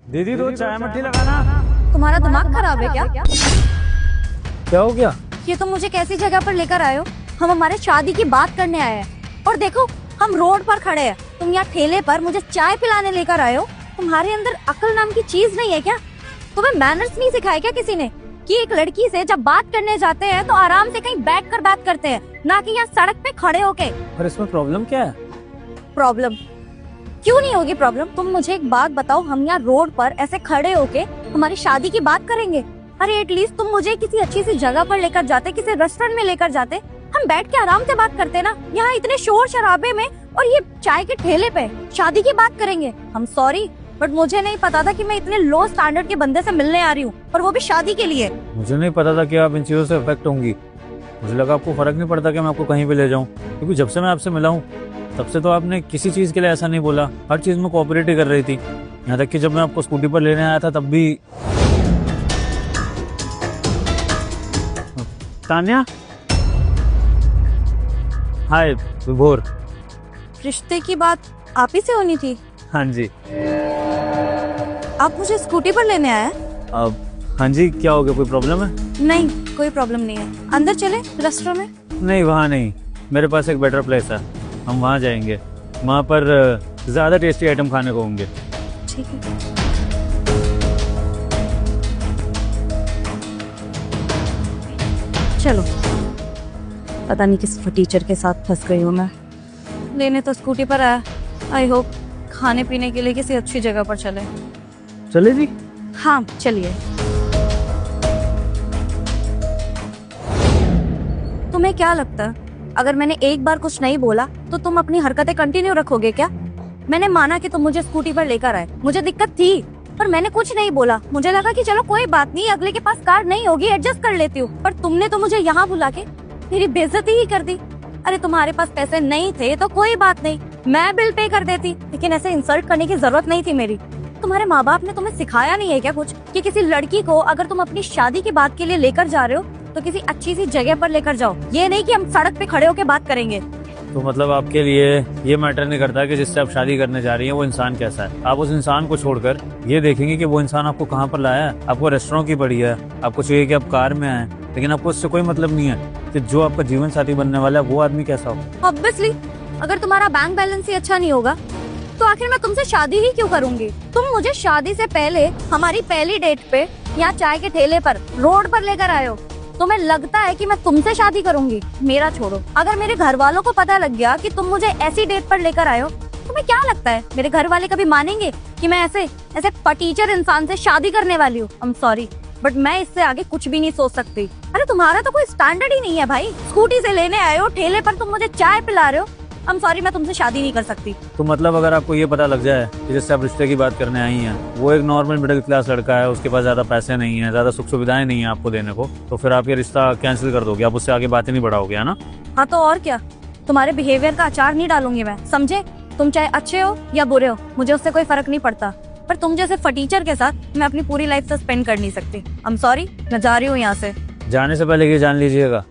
दीदी दो चाय मट्टी लगाना। तुम्हारा दिमाग खराब है क्या? क्या हो गया? ये तुम मुझे कैसी जगह पर लेकर आए हो? हम हमारे शादी की बात करने आए हैं और देखो हम रोड पर खड़े हैं, तुम यहाँ ठेले पर मुझे चाय पिलाने लेकर आए हो। तुम्हारे अंदर अकल नाम की चीज नहीं है क्या? तुम्हें मैनर्स नहीं सिखाया क्या किसी ने कि एक लड़की से जब बात करने जाते हैं तो आराम से कहीं बैठकर बात करते हैं, ना कि यहाँ सड़क पे खड़े होके। पर इसमें प्रॉब्लम क्या है? प्रॉब्लम क्यों नहीं होगी प्रॉब्लम? तुम मुझे एक बात बताओ, हम यहाँ रोड पर ऐसे खड़े होके हमारी शादी की बात करेंगे? अरे एटलीस्ट तुम मुझे किसी अच्छी सी जगह पर लेकर जाते, किसी रेस्टोरेंट में लेकर जाते, हम बैठ के आराम से बात करते ना। यहाँ इतने शोर शराबे में और ये चाय के ठेले पे शादी की बात करेंगे? हम सॉरी बट मुझे नहीं पता था कि मैं इतने लो स्टैंडर्ड के बंदे से मिलने आ रही हूँ, और वो भी शादी के लिए। मुझे नहीं पता था कि आप इन चीजों से अफेक्ट होंगी। मुझे लगा आपको फर्क नहीं पड़ता कि मैं आपको कहीं भी ले जाऊं, क्योंकि जब से मैं आपसे मिला हूं तब से तो आपने किसी चीज के लिए ऐसा नहीं बोला, हर चीज में कोऑपरेट ही कर रही थी। यहाँ तक कि जब मैं आपको स्कूटी पर लेने आया था तब भी। तान्या, हाय विभोर। रिश्ते की बात आप ही से होनी थी। हाँ जी। आप मुझे स्कूटी पर लेने आए? हाँ जी, क्या हो गया? कोई प्रॉब्लम है? नहीं कोई प्रॉब्लम नहीं है, अंदर चले रेस्टोरेंट में। नहीं वहाँ नहीं, मेरे पास एक बेटर प्लेस है, हम वहाँ जाएंगे। वहाँ पर ज़्यादा टेस्टी आइटम खाने को होंगे। ठीक है। चलो, पता नहीं किस टीचर के साथ फंस गई हूँ मैं। लेने तो स्कूटी पर आया, आई होप खाने पीने के लिए किसी अच्छी जगह पर चले। चले जी। हाँ चलिए। तुम्हें क्या लगता है अगर मैंने एक बार कुछ नहीं बोला तो तुम अपनी हरकतें कंटिन्यू रखोगे क्या? मैंने माना कि तुम मुझे स्कूटी पर लेकर आए, मुझे दिक्कत थी पर मैंने कुछ नहीं बोला। मुझे लगा कि चलो कोई बात नहीं, अगले के पास कार नहीं होगी, एडजस्ट कर लेती हूँ। पर तुमने तो मुझे यहाँ बुला के मेरी बेइज्जती ही कर दी। अरे तुम्हारे पास पैसे नहीं थे तो कोई बात नहीं, मैं बिल पे कर देती, लेकिन ऐसे इंसल्ट करने की जरूरत नहीं थी मेरी। तुम्हारे माँ बाप ने तुम्हें सिखाया नहीं है क्या कुछ कि किसी लड़की को अगर तुम अपनी शादी की बात के लिए लेकर जा रहे हो तो किसी अच्छी सी जगह पर लेकर जाओ, ये नहीं कि हम सड़क पे खड़े होकर बात करेंगे। तो मतलब आपके लिए ये मैटर नहीं करता कि जिससे आप शादी करने जा रही हैं वो इंसान कैसा है? आप उस इंसान को छोड़कर ये देखेंगे कि वो इंसान आपको कहाँ पर लाया है। आपको रेस्टोरेंट की पड़ी है, आपको चाहिए कि आप कार में आए, लेकिन आपको उससे कोई मतलब नहीं है कि जो आपका जीवन साथी बनने वाला है वो आदमी कैसा हो। ऑब्वियसली अगर तुम्हारा बैंक बैलेंस ही अच्छा नहीं होगा तो आखिर मैं तुमसे शादी ही क्यों करूंगी? तुम मुझे शादी से पहले हमारी पहली डेट पे यहाँ चाय के ठेले पर रोड पर लेकर आए हो। तुम्हें लगता है कि मैं तुमसे शादी करूंगी? मेरा छोड़ो, अगर मेरे घर वालों को पता लग गया कि तुम मुझे ऐसी डेट पर लेकर आए हो, तुम्हें क्या लगता है मेरे घर वाले कभी मानेंगे कि मैं ऐसे फटीचर इंसान से शादी करने वाली हूँ? आई एम सॉरी बट मैं इससे आगे कुछ भी नहीं सोच सकती। अरे तुम्हारा तो कोई स्टैंडर्ड ही नहीं है भाई, स्कूटी से लेने आए हो, ठेले पर तुम मुझे चाय पिला रहे हो। आई एम सॉरी, मैं तुमसे शादी नहीं कर सकती। तो मतलब अगर आपको ये पता लग जाए कि जिससे आप रिश्ते की बात करने आई हैं वो एक नॉर्मल मिडिल क्लास लड़का है, उसके पास ज्यादा पैसे नहीं है, ज्यादा सुख सुविधाएं नहीं है आपको देने को, तो फिर आप ये रिश्ता कैंसिल कर दोगे? आप उससे आगे बातें नहीं बढ़ाओगे, है ना? हाँ तो और क्या, तुम्हारे बिहेवियर का अचार नहीं डालूंगी मैं, समझे? तुम चाहे अच्छे हो या बुरे हो, मुझे उससे कोई फर्क नहीं पड़ता, पर तुम जैसे फटीचर के साथ मैं अपनी पूरी लाइफ से स्पेंड कर नहीं सकती। आई एम सॉरी, मैं जा रही हूँ यहाँ से। जाने से पहले ये जान लीजिएगा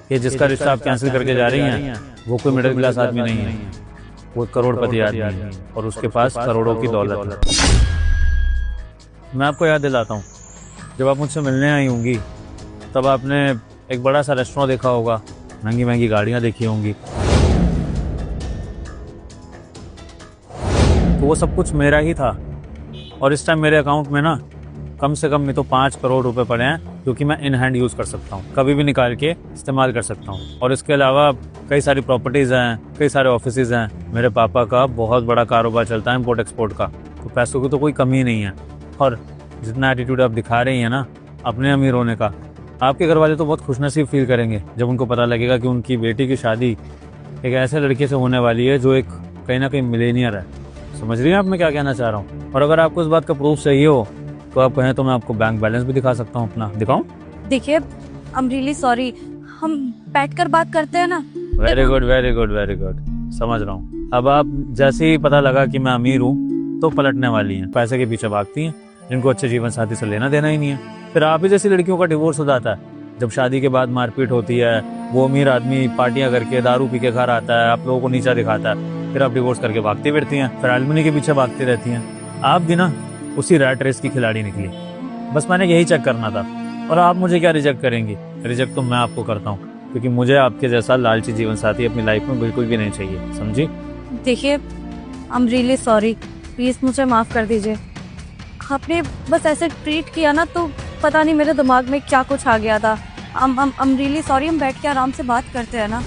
कि जिसका रिश्ता आप कैंसिल करके जा रही हैं वो कोई मिडिल क्लास आदमी नहीं है, वो करोड़पति आदमी है और उसके पास करोड़ों की दौलत है। मैं आपको याद दिलाता हूँ, जब आप मुझसे मिलने आई होंगी तब आपने एक बड़ा सा रेस्टोरेंट देखा होगा, महंगी महंगी गाड़ियाँ देखी होंगी, तो वो सब कुछ मेरा ही था। और इस टाइम मेरे अकाउंट में ना कम से कम में तो 5 करोड़ रुपए पड़े हैं, जो कि मैं इन हैंड यूज़ कर सकता हूँ, कभी भी निकाल के इस्तेमाल कर सकता हूँ। और इसके अलावा कई सारी प्रॉपर्टीज़ हैं, कई सारे ऑफिसेज हैं। मेरे पापा का बहुत बड़ा कारोबार चलता है इम्पोर्ट एक्सपोर्ट का, तो पैसों की तो कोई कमी नहीं है। और जितना एटीट्यूड आप दिखा रही हैं ना अपने अमीर होने का, आपके घर वाले तो बहुत खुशनसीब फील करेंगे जब उनको पता लगेगा कि उनकी बेटी की शादी एक ऐसे लड़के से होने वाली है जो एक कहीं ना कहीं मिलेनियर है। समझ रही हैं आप मैं क्या कहना चाह रहा हूँ? और अगर आपको इस बात का प्रूफ चाहिए हो तो आप कहें तो मैं आपको बैंक बैलेंस भी दिखा सकता हूँ अपना। दिखाऊं? देखिए आई एम रियली सॉरी, हम बैठकर बात करते हैं ना। Very good very good very good, समझ रहा हूँ। अब आप जैसे ही पता लगा कि मैं अमीर हूँ तो पलटने वाली हैं, पैसे के पीछे भागती हैं, जिनको अच्छे जीवन साथी से लेना देना ही नहीं है। फिर आप ही जैसी लड़कियों का डिवोर्स हो जाता है जब शादी के बाद मारपीट होती है, वो अमीर आदमी पार्टियां करके दारू पी के घर आता है, आप लोगों को नीचा दिखाता है, फिर आप डिवोर्स करके भागती फिरती हैं, फिर एलिमनी के पीछे भागती रहती हैं। आप भी ना उसी रैट रेस की खिलाड़ी निकली। बस मैंने यही चेक करना था। और आप मुझे क्या रिजेक्ट करेंगी? रिजेक्ट तो मैं आपको करता हूँ, क्योंकि मुझे आपके जैसा लालची जीवन साथी अपनी लाइफ में बिल्कुल भी नहीं चाहिए, समझी? देखिए, I am really sorry, please मुझे माफ कर दीजिए। आपने बस ऐसे ट्रीट किया ना, तो पता नहीं मेरे दिमाग में क्या कुछ आ गया था। I am really sorry. हम बैठ के आराम से बात करते हैं ना।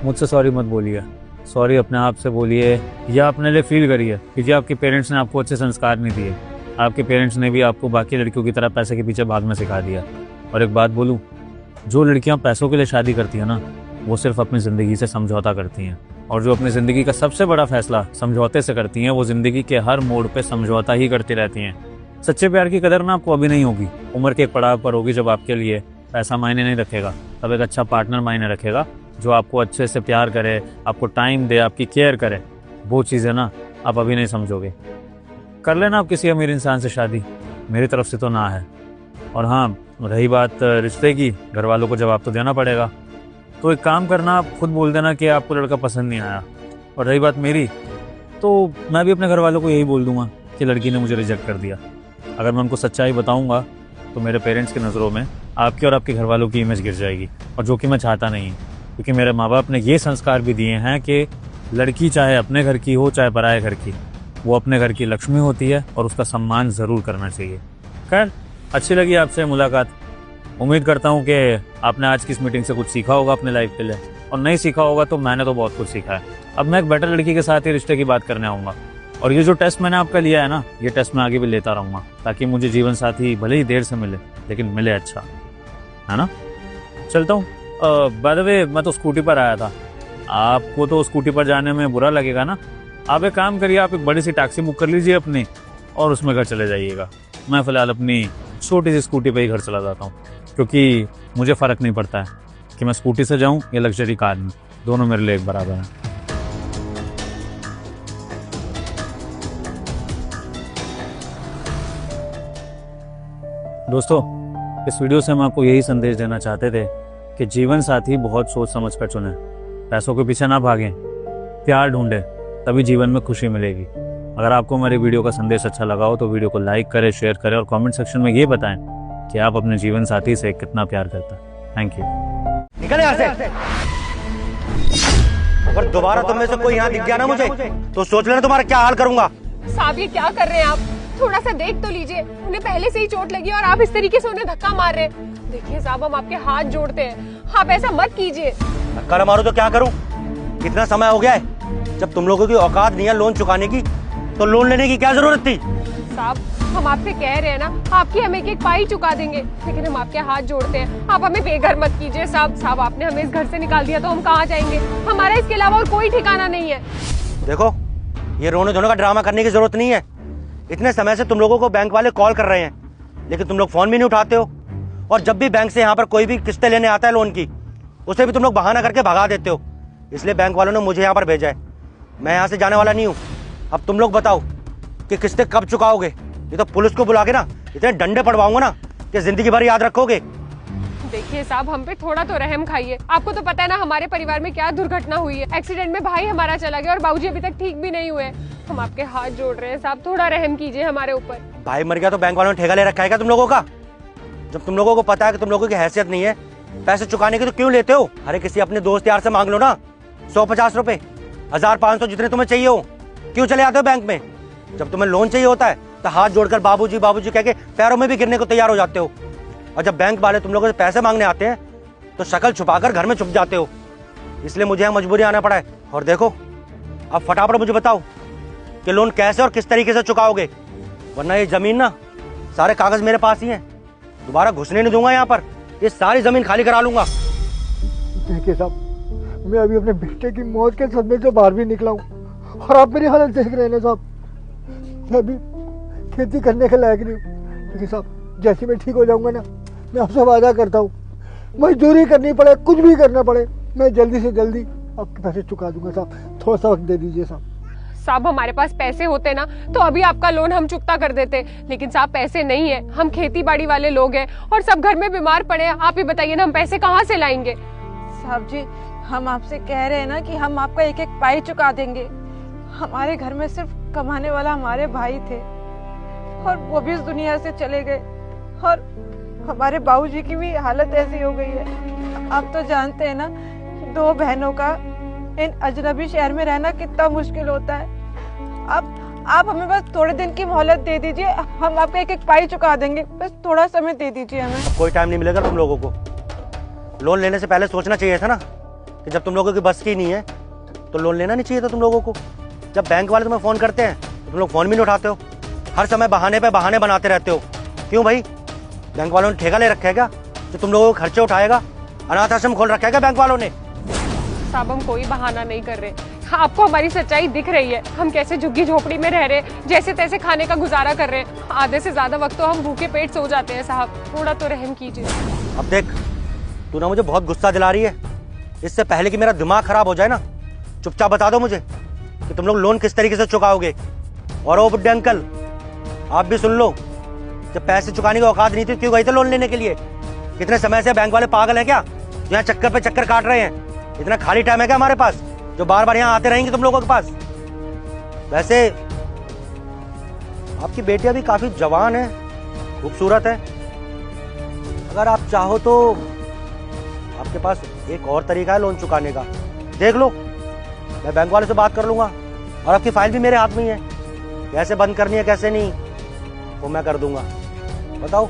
मुझसे सॉरी मत बोलिए, सॉरी अपने आप से बोलिए या अपने लिए फील करिए कि जी आपके पेरेंट्स ने आपको अच्छे संस्कार नहीं दिए। आपके पेरेंट्स ने भी आपको बाकी लड़कियों की तरह पैसे के पीछे भागना सिखा दिया। और एक बात बोलूँ, जो लड़कियां पैसों के लिए शादी करती हैं ना, वो सिर्फ अपनी ज़िंदगी से समझौता करती हैं। और जो अपनी ज़िंदगी का सबसे बड़ा फैसला समझौते से करती हैं, वो ज़िंदगी के हर मोड़ पे समझौता ही करती रहती हैं। सच्चे प्यार की कदर ना आपको अभी नहीं होगी, उम्र के एक पड़ाव पर होगी, जब आपके लिए पैसा मायने नहीं रखेगा, तब एक अच्छा पार्टनर मायने रखेगा जो आपको अच्छे से प्यार करे, आपको टाइम दे, आपकी केयर करे। वो चीज़ें ना आप अभी नहीं समझोगे। कर लेना आप किसी अमीर इंसान से शादी, मेरी तरफ से तो ना है। और हाँ, रही बात रिश्ते की, घर वालों को जवाब तो देना पड़ेगा। तो एक काम करना, आप खुद बोल देना कि आपको लड़का पसंद नहीं आया। और रही बात मेरी, तो मैं भी अपने घर वालों को यही बोल दूंगा कि लड़की ने मुझे रिजेक्ट कर दिया। अगर मैं उनको सच्चाई बताऊंगा तो मेरे पेरेंट्स की नज़रों में आपकी और आपके घर वालों की इमेज गिर जाएगी, और जो कि मैं चाहता नहीं, क्योंकि मेरे माँ बाप ने ये संस्कार भी दिए हैं कि लड़की चाहे अपने घर की हो चाहे पराए घर की, वो अपने घर की लक्ष्मी होती है और उसका सम्मान ज़रूर करना चाहिए। खैर, अच्छी लगी आपसे मुलाकात। उम्मीद करता हूँ कि आपने आज की इस मीटिंग से कुछ सीखा होगा अपने लाइफ के लिए, और नहीं सीखा होगा तो मैंने तो बहुत कुछ सीखा है। अब मैं एक बेटर लड़की के साथ ही रिश्ते की बात करने आऊँगा। और ये जो टेस्ट मैंने आपका लिया है ना, ये टेस्ट मैं आगे भी लेता रहूँगा, ताकि मुझे जीवन साथी भले ही देर से मिले, लेकिन मिले अच्छा, है ना? चलता हूँ। बाय द वे, मैं तो स्कूटी पर आया था। आपको तो स्कूटी पर जाने में बुरा लगेगा ना? आप एक काम करिए, आप एक बड़ी सी टैक्सी बुक कर लीजिए अपनी, और उसमें घर चले जाइएगा। मैं फ़िलहाल अपनी छोटी सी स्कूटी पे ही घर चला जाता हूँ, क्योंकि मुझे फ़र्क नहीं पड़ता है कि मैं स्कूटी से जाऊँ या लग्जरी कार में, दोनों मेरे लिए एक बराबर हैं। दोस्तों, इस वीडियो से हम आपको यही संदेश देना चाहते थे कि जीवन साथी बहुत सोच समझ कर चुनें, पैसों के पीछे ना भागें, प्यार ढूंढें, तभी जीवन में खुशी मिलेगी। अगर आपको हमारे वीडियो का संदेश अच्छा लगा हो तो वीडियो को लाइक करें, शेयर करें, और कमेंट सेक्शन में ये बताएं कि आप अपने जीवन साथी से कितना प्यार करते हैं। Thank you. निकल यहाँ से। अगर दोबारा तुम में से कोई यहाँ दिख गया ना मुझे, तो सोच लेना तुम्हारा क्या हाल करूंगा। साहब, ये क्या कर रहे हैं आप? थोड़ा सा देख तो लीजिए, उन्हें पहले से ही चोट लगी और आप इस तरीके से उन्हें धक्का मार रहे हैं। देखिए साहब, हम आपके हाथ जोड़ते हैं, आप ऐसा मत कीजिए। धक्का मारो तो क्या करूं? कितना समय हो गया है, जब तुम लोगों की औकात नहीं है लोन चुकाने की, तो लोन लेने की क्या जरूरत थी? साहब, हम आपसे कह रहे हैं ना, आपकी हम एक एक पाई चुका देंगे, लेकिन हम आपके हाथ जोड़ते हैं, आप हमें बेघर मत कीजिए। साहब, आपने हमें इस घर से निकाल दिया तो हम कहाँ जाएंगे? हमारा इसके अलावा और कोई ठिकाना नहीं है। देखो, ये रोने धोने का ड्रामा करने की जरूरत नहीं है। इतने समय से तुम लोगों को बैंक वाले कॉल कर रहे हैं, लेकिन तुम लोग फोन भी नहीं उठाते हो। और जब भी बैंक से यहाँ पर कोई भी किस्तें लेने आता है लोन की, उसे भी तुम लोग बहाना करके भगा देते हो। इसलिए बैंक वालों ने मुझे यहाँ पर भेजा है। मैं यहाँ से जाने वाला नहीं हूँ। अब तुम लोग बताओ कि किस्तें कब चुकाओगे? ये तो पुलिस को बुला के ना इतने डंडे पड़वाऊंगा ना कि जिंदगी भर याद रखोगे। देखिए साहब, हम पे थोड़ा तो रहम खाइए। आपको तो पता है ना हमारे परिवार में क्या दुर्घटना हुई है। एक्सीडेंट में भाई हमारा चला गया और बाबूजी अभी तक ठीक भी नहीं हुए। हम आपके हाथ जोड़ रहे हैं साहब, थोड़ा रहम कीजिए हमारे ऊपर। भाई मर गया तो बैंक वालों ने ठेका ले रखा है क्या तुम लोगों का? जब तुम लोगों को पता है कि तुम लोगों की हैसियत नहीं है पैसे चुकाने की, तो क्यों लेते हो? अरे किसी अपने दोस्त यार से मांग लो ना, 150 रुपए, 1500, जितने तुम्हें चाहिए हो। क्यों चले आते हो बैंक में? जब तुम्हें लोन चाहिए होता है तो हाथ जोड़कर बाबूजी बाबूजी कह के पैरों में भी गिरने को तैयार हो जाते हो। और जब बैंक वाले तुम लोगों से पैसे मांगने आते हैं तो शक्ल छुपाकर घर में छुप जाते हो। इसलिए मुझे यहाँ मजबूरी आना पड़ा है। और देखो, अब फटाफट मुझे बताओ कि लोन कैसे और किस तरीके से चुकाओगे, वरना ये जमीन ना, सारे कागज मेरे पास ही हैं, दोबारा घुसने नहीं दूंगा यहाँ पर। ये सारी जमीन खाली करा लूंगा। देखिए साहब, मैं अभी अपने बेटे की मौत के सदमे से बाहर भी निकला हूँ, और आप मेरी हालत देख रहे हैं ना साहब। मैं अभी खेती करने के लायक नहीं हूँ, लेकिन साहब जैसे मैं ठीक हो जाऊंगा ना, मैं आपसे वादा करता हूँ, मजदूरी करनी पड़े, कुछ भी करना पड़े, मैं जल्दी से जल्दी आपके पैसे चुका दूंगा साहब। थोड़ा सा वक्त दे दीजिए साहब। साहब, हमारे पास पैसे होते ना तो अभी आपका लोन हम चुकता कर देते, लेकिन साहब पैसे नहीं है। हम खेती बाड़ी वाले लोग हैं और सब घर में बीमार पड़े हैं। आप ही बताइए ना, हम पैसे कहाँ से लाएंगे? साहब जी, हम आपसे कह रहे हैं ना कि हम आपका एक एक पाई चुका देंगे। हमारे घर में सिर्फ कमाने वाला हमारे भाई थे, और वो भी इस दुनिया से चले गए। और हमारे बाबूजी की भी हालत ऐसी हो गई है। आप तो जानते हैं ना, दो बहनों का इन अजनबी शहर में रहना कितना मुश्किल होता है। आप हमें बस थोड़े दिन की मोहलत दे दीजिए, हम आपका एक एक पाई चुका देंगे। बस थोड़ा समय दे दीजिए हमें। कोई टाइम नहीं मिलेगा तुम लोगों को। लोन लेने से पहले सोचना चाहिए था ना कि जब तुम लोगों की बस की नहीं है तो लोन लेना नहीं चाहिए था तुम लोगों को। जब बैंक वाले तुम्हें फ़ोन करते हैं तो तुम लोग फ़ोन भी नहीं उठाते हो, हर समय बहाने पे बहाने बनाते रहते हो। क्यों भाई, बैंक वालों ने ठेका ले रखा है क्या जो तुम लोगों को खर्चे उठाएगा? अनाथ आश्रम खोल रखा है क्या बैंक वालों ने? साहब हम कोई बहाना नहीं कर रहे, आपको हमारी सच्चाई दिख रही है। हम कैसे झुग्गी झोपड़ी में रह रहे, जैसे तैसे खाने का गुजारा कर रहे हैं। आधे से ज्यादा वक्त तो हम भूखे पेट सो जाते हैं। साहब थोड़ा तो रहम कीजिए। अब देख, तू ना मुझे बहुत गुस्सा दिला रही है। इससे पहले कि मेरा दिमाग खराब हो जाए ना, चुपचाप बता दो मुझे कि तुम लोग लोन किस तरीके से चुकाओगे। और ओ बुड्ढे अंकल, आप भी सुन लो, जब पैसे चुकाने की औकात नहीं थी क्यों गए थे लोन लेने के लिए? कितने समय से बैंक वाले पागल हैं क्या जो यहाँ चक्कर पे चक्कर काट रहे हैं? इतना खाली टाइम है क्या हमारे पास जो बार बार यहाँ आते रहेंगे तुम लोगों के पास? वैसे आपकी बेटियां भी काफी जवान है, खूबसूरत है। अगर आप चाहो तो आपके पास एक और तरीका है लोन चुकाने का, देख लो। मैं बैंक वाले से बात कर लूंगा और आपकी फाइल भी मेरे हाथ में ही है। कैसे बंद करनी है कैसे नहीं वो मैं कर दूंगा। बताओ,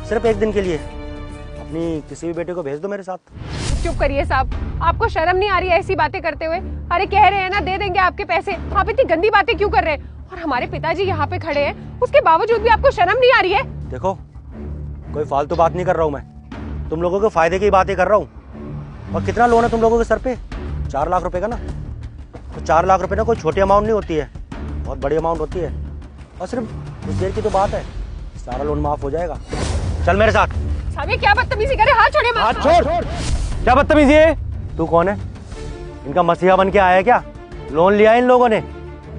सिर्फ एक दिन के लिए अपनी किसी भी बेटे को भेज दो मेरे साथ। चुप करिए साहब, आपको शर्म नहीं आ रही है ऐसी बातें करते हुए? अरे कह रहे हैं ना दे देंगे आपके पैसे, आप इतनी गंदी बातें क्यों कर रहे हैं? और हमारे पिताजी यहाँ पे खड़े हैं, उसके बावजूद भी आपको शर्म नहीं आ रही है? देखो, कोई फालतू बात नहीं कर रहा हूँ मैं, तुम लोगों के फायदे की बातें कर रहा हूँ। और कितना लोन है तुम लोगों के सर पे? 4 लाख रुपए का ना? तो 4 लाख रुपए ना कोई छोटी अमाउंट नहीं होती है, बहुत बड़ी अमाउंट होती है। और सिर्फ कुछ देर की तो बात है, सारा लोन माफ हो जाएगा। चल मेरे साथ। साहब ये क्या बदतमीजी करे? हाथ छोड़े। हाथ छोड़। क्या बदतमीजी है? तू कौन है? इनका मसीहा बन के आया है क्या? लोन लिया इन लोगों ने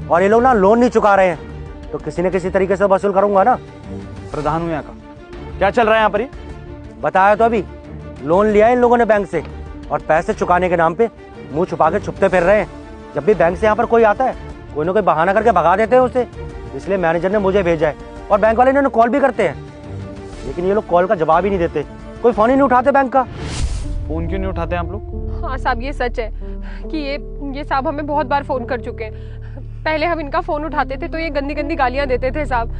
और ये लोग ना लोन नहीं चुका रहे हैं तो किसी न किसी तरीके से वसूल करूंगा ना। प्रधान हूँ यहाँ का, क्या चल रहा है यहाँ पर? बताया तो अभी, लोन लिया इन लोगों ने बैंक से और पैसे चुकाने के नाम पे मुंह छुपा के छुपते फिर रहे हैं। जब भी बैंक से यहाँ पर कोई आता है कोई ना कोई बहाना करके भगा देते हैं उसे। इसलिए मैनेजर ने मुझे भेजा है और बैंक वाले इन्होंने कॉल भी करते हैं, लेकिन ये लोग कॉल का जवाब ही नहीं देते, कोई फोन ही नहीं उठाते बैंक का। फोन क्यों नहीं उठाते हैं आप लोग? हाँ साहब ये सच है कि ये साहब हमें बहुत बार फोन कर चुके हैं। पहले हम इनका फोन उठाते थे तो ये गंदी गंदी गालियां देते थे साहब,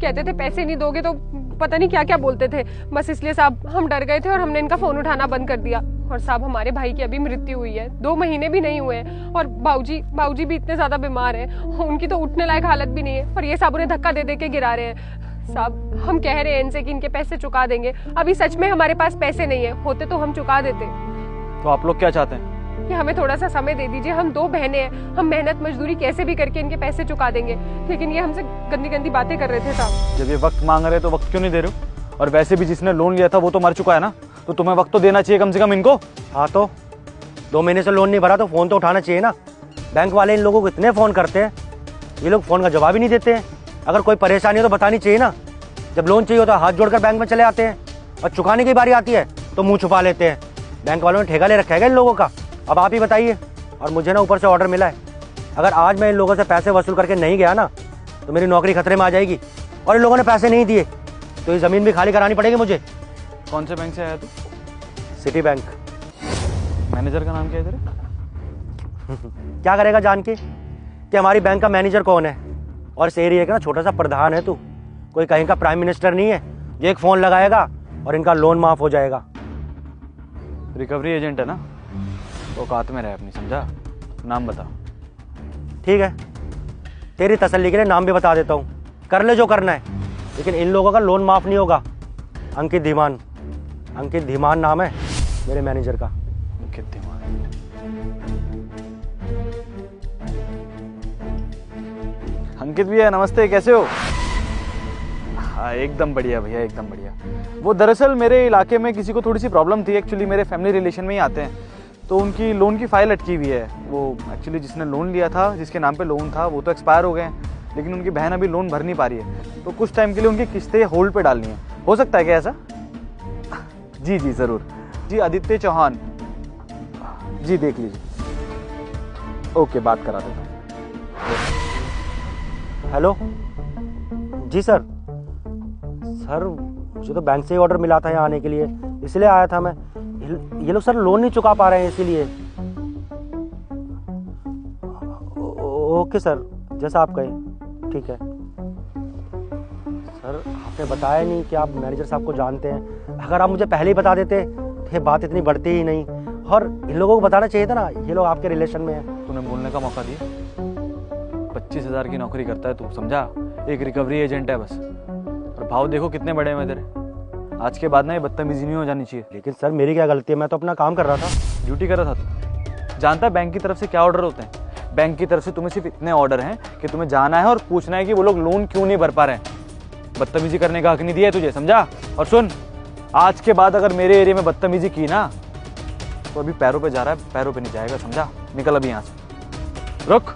कहते थे पैसे नहीं दोगे तो पता नहीं क्या क्या बोलते थे। बस इसलिए साहब हम डर गए थे और हमने इनका फोन उठाना बंद कर दिया। और साहब हमारे भाई की अभी मृत्यु हुई है, 2 महीने भी नहीं हुए हैं और बाबूजी भी इतने ज्यादा बीमार हैं, उनकी तो उठने लायक हालत भी नहीं है और ये साहब उन्हें धक्का दे दे के गिरा रहे हैं। साहब हम कह रहे हैं इनसे कि इनके पैसे चुका देंगे, अभी सच में हमारे पास पैसे नहीं है, होते तो हम चुका देते। तो आप लोग क्या चाहते हैं? कि हमें थोड़ा सा समय दे दीजिए, हम 2 बहनें हैं, हम मेहनत मजदूरी कैसे भी करके इनके पैसे चुका देंगे। लेकिन ये हमसे गंदी गंदी बातें कर रहे थे साहब। जब ये वक्त मांग रहे तो वक्त क्यों नहीं दे रहे हो? और वैसे भी जिसने लोन लिया था वो तो मर चुका है ना, तो तुम्हें वक्त तो देना चाहिए कम से कम इनको। हाँ तो 2 महीने से लोन नहीं भरा तो फोन तो उठाना चाहिए ना। बैंक वाले इन लोगों को इतने फोन करते हैं, ये लोग फोन का जवाब ही नहीं देते हैं। अगर कोई परेशानी हो तो बतानी चाहिए ना। जब लोन चाहिए हो तो हाथ जोड़कर बैंक में चले आते हैं और चुकाने की बारी आती है तो मुंह छुपा लेते हैं। बैंक वालों ने ठेका ले रखा है इन लोगों का। अब आप ही बताइए। और मुझे ना ऊपर से ऑर्डर मिला है, अगर आज मैं इन लोगों से पैसे वसूल करके नहीं गया ना तो मेरी नौकरी खतरे में आ जाएगी। और इन लोगों ने पैसे नहीं दिए तो ये ज़मीन भी खाली करानी पड़ेगी मुझे। कौन से बैंक से आया तू? City bank. मैनेजर का नाम क्या है तेरे? क्या करेगा जान के कि हमारी बैंक का मैनेजर कौन है? और इस एरिया का ना छोटा सा प्रधान है तू, कोई कहीं का प्राइम मिनिस्टर नहीं है। ये एक फ़ोन लगाएगा और इनका लोन माफ़ हो जाएगा। रिकवरी एजेंट है ना, तो औकात में रहे अपनी, समझा? नाम बता। ठीक है, तेरी तसल्ली के लिए नाम भी बता देता हूँ, कर ले जो करना है, लेकिन इन लोगों का लोन माफ़ नहीं होगा। अंकित धीमान, अंकित धीमान नाम है मेरे मैनेजर का। अंकित धीमान। अंकित भैया नमस्ते, कैसे हो? हाँ एकदम बढ़िया भैया, एकदम बढ़िया। वो दरअसल मेरे इलाके में किसी को थोड़ी सी प्रॉब्लम थी, एक्चुअली मेरे फैमिली रिलेशन में ही आते हैं, तो उनकी लोन की फाइल अटकी हुई है। वो एक्चुअली जिसने लोन लिया था, जिसके नाम पे लोन था, वो तो एक्सपायर हो गए हैं, लेकिन उनकी बहन अभी लोन भर नहीं पा रही है, तो कुछ टाइम के लिए उनकी किस्तें होल्ड पे डालनी है। हो सकता है क्या ऐसा? जी जी ज़रूर जी। आदित्य चौहान जी, देख लीजिए। ओके, बात करा देता हूँ। हेलो, जी सर। सर मुझे तो बैंक से ही ऑर्डर मिला था यहाँ आने के लिए, इसलिए आया था मैं। ये लोग सर लोन नहीं चुका पा रहे हैं इसीलिए। ओके सर, जैसा आप कहें, ठीक है। सर आपने बताया नहीं कि आप मैनेजर साहब को जानते हैं। अगर आप मुझे पहले ही बता देते तो ये बात इतनी बढ़ती ही नहीं। और इन लोगों को बताना चाहिए था ना, ये लोग आपके रिलेशन में हैं। तूने बोलने का मौका दिया। 25,000 की नौकरी करता है तू, समझा? एक रिकवरी एजेंट है बस। और भाव देखो कितने बड़े हैं तेरे। आज के बाद ना ये बदतमीजी नहीं हो जानी चाहिए। लेकिन सर मेरी क्या गलती है, मैं तो अपना काम कर रहा था। ड्यूटी कर रहा था तू। जानता है बैंक की तरफ से क्या ऑर्डर होते हैं? बैंक की तरफ से तुम्हें सिर्फ इतने ऑर्डर हैं कि तुम्हें जाना है और पूछना है कि वो लोग लोन क्यों नहीं भर पा रहे हैं। बदतमीजी करने का हक नहीं दिया है तुझे, समझा? और सुन, आज के बाद अगर मेरे एरिया में बदतमीजी की ना तो अभी पैरों पे जा रहा है, पैरों पे नहीं जाएगा, समझा? निकल अभी यहाँ से, रुक।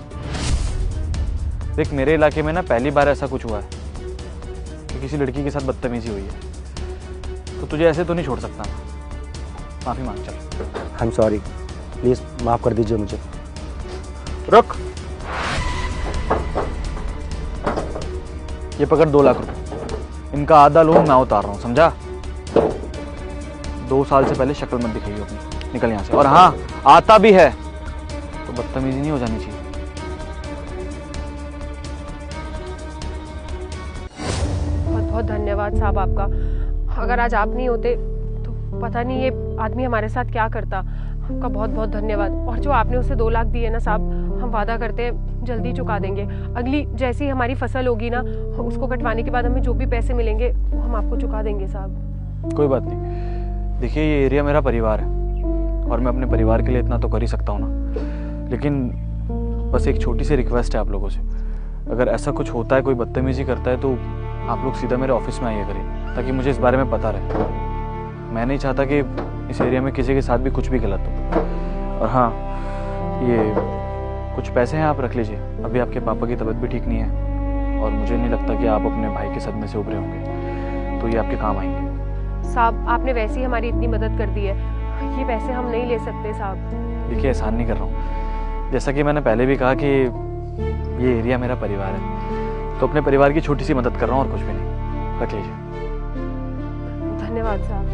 देख मेरे इलाके में ना पहली बार ऐसा कुछ हुआ है कि किसी लड़की के साथ बदतमीजी हुई है, तो तुझे ऐसे तो नहीं छोड़ सकता मैं। माफी मांग चल। आई एम सॉरी, प्लीज माफ कर दीजिए मुझे। रुक, ये पकड़ 2 लाख रुपए, इनका आधा लोन मैं उतार रहा हूँ, समझा? 2 साल से पहले शक्ल मत दिखाइए अपनी, निकल यहाँ से। और हाँ, आता भी है तो बदतमीजी नहीं हो जानी चाहिए। बहुत बहुत धन्यवाद साहब आपका। अगर आज आप नहीं होते तो पता नहीं ये आदमी हमारे साथ क्या करता। आपका बहुत बहुत धन्यवाद। और जो आपने उसे 2 लाख दिए ना साहब, हम वादा करते हैं जल्दी चुका देंगे। अगली जैसी हमारी फसल होगी ना, उसको कटवाने के बाद हमें जो भी पैसे मिलेंगे वो हम आपको चुका देंगे साहब। कोई बात नहीं। देखिए ये एरिया मेरा परिवार है और मैं अपने परिवार के लिए इतना तो कर ही सकता हूँ ना। लेकिन बस एक छोटी सी रिक्वेस्ट है आप लोगों से, अगर ऐसा कुछ होता है, कोई बदतमीजी करता है, तो आप लोग सीधा मेरे ऑफिस में आइए करिए, ताकि मुझे इस बारे में पता रहे। मैं नहीं चाहता कि इस एरिया में किसी के साथ भी कुछ भी गलत हो। और हाँ, ये कुछ पैसे हैं, आप रख लीजिए। अभी आपके पापा की तबीयत भी ठीक नहीं है और मुझे नहीं लगता कि आप अपने भाई के सदमे से उभरे होंगे, तो ये आपके काम आएंगे। साहब आपने वैसे ही हमारी इतनी मदद कर दी है, ये पैसे हम नहीं ले सकते साहब। देखिए एहसान नहीं कर रहा हूँ, जैसा कि मैंने पहले भी कहा कि ये एरिया मेरा परिवार है, तो अपने परिवार की छोटी सी मदद कर रहा हूँ और कुछ भी नहीं। रख लीजिए। धन्यवाद साहब।